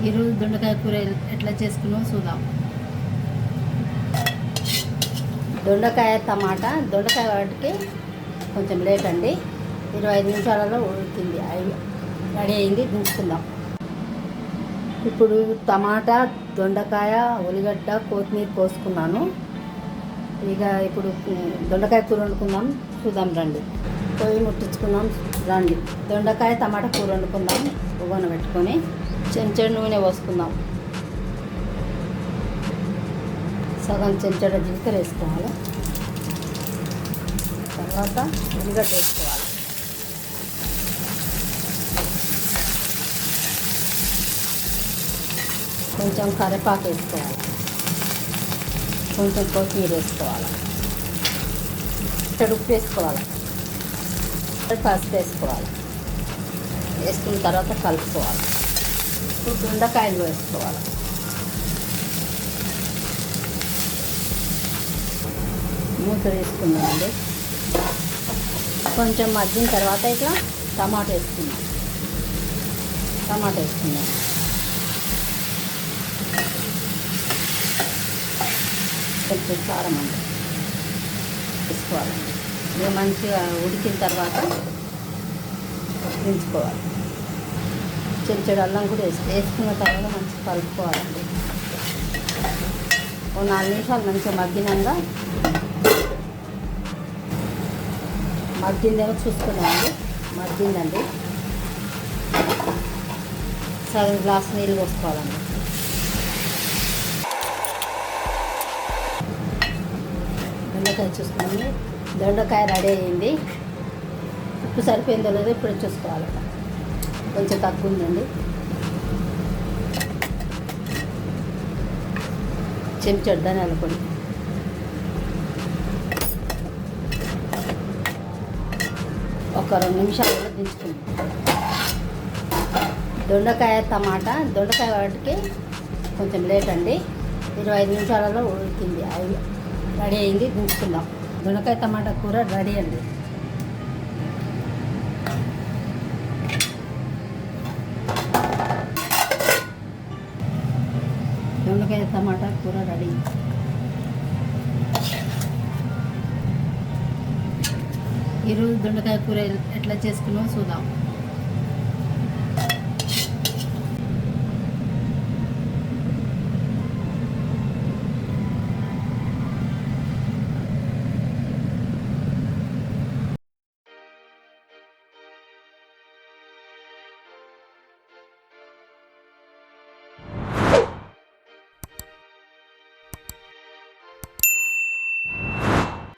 ఈరోజు దొండకాయ కూర ఎట్లా చేసుకున్నామో చూద్దాం. దొండకాయ టమాటా, దొండకాయ వాటికి కొంచెం లేట్ అండి. 25 నిమిషాలలో ఉడికింది, రెడీ అయింది. దించుకుందాం. ఇప్పుడు టమాటా, దొండకాయ, ఉల్లిగడ్డ, కొత్తిమీర కోసుకున్నాను. ఇప్పుడు దొండకాయ కూర వండుకుందాం, చూద్దాం రండి. పొయ్యి ముట్టించుకుందాం రండి. దొండకాయ టమాటా కూర వండుకుందాం. ఉవ్వన పెట్టుకొని చెంచాడు నూనె పోసుకుందాం. సగం చెంచాడ జీలకర్ర వేసుకోవాలి. తర్వాత ఉల్లిగడ్డ వేసుకోవాలి. కొంచెం కరివేపాకు వేసుకోవాలి. కొంచెం కొత్తిమీర వేసుకోవాలి. ఉప్పు వేసుకోవాలి. పసుపు వేసుకోవాలి. వేసుకున్న తర్వాత కలుపుకోవాలి. ఇప్పుడు దొండకాయలు వేసుకోవాలి. మూత వేసుకున్నామండి. కొంచెం మగ్గిన తర్వాత ఇట్లా టమాటా వేసుకున్నాం. కొంచెం కారం అండి వేసుకోవాలండి. ఇది మంచిగా ఉడికిన తర్వాత దించుకోవాలి. చెంచాడు అల్లం కూడా వేసుకున్న తర్వాత మంచిగా కలుపుకోవాలండి. ఓ 4 నిమిషాలు మంచిగా మగ్గిందేమో చూసుకున్నామండి. మగ్గిందండి. సగం గ్లాస్ నీళ్ళు పోసుకోవాలండి. దొండకాయ చూసుకున్నాము. దొండకాయ రెడీ అయింది. ఉప్పు సరిపోయిందో లేదో ఇప్పుడు చూసుకోవాలి. కొంచెం తక్కువ ఉందండి. చెంచాడు ధనియాల పొడి, ఒక 2 నిమిషాలలో దించుకుంటాం. దొండకాయ టమాటా, దొండకాయ వాటికి కొంచెం లేట్ అండి. 25 నిమిషాలలో ఉడికింది, రెడీ అయింది. దించుకుందాం. దొండకాయ టమాటా కూర రెడీ అండి. దొండకాయ టమాటా కూర రెడీ. ఈరోజు దొండకాయ కూర ఎట్లా చేసుకున్నామో చూద్దాం.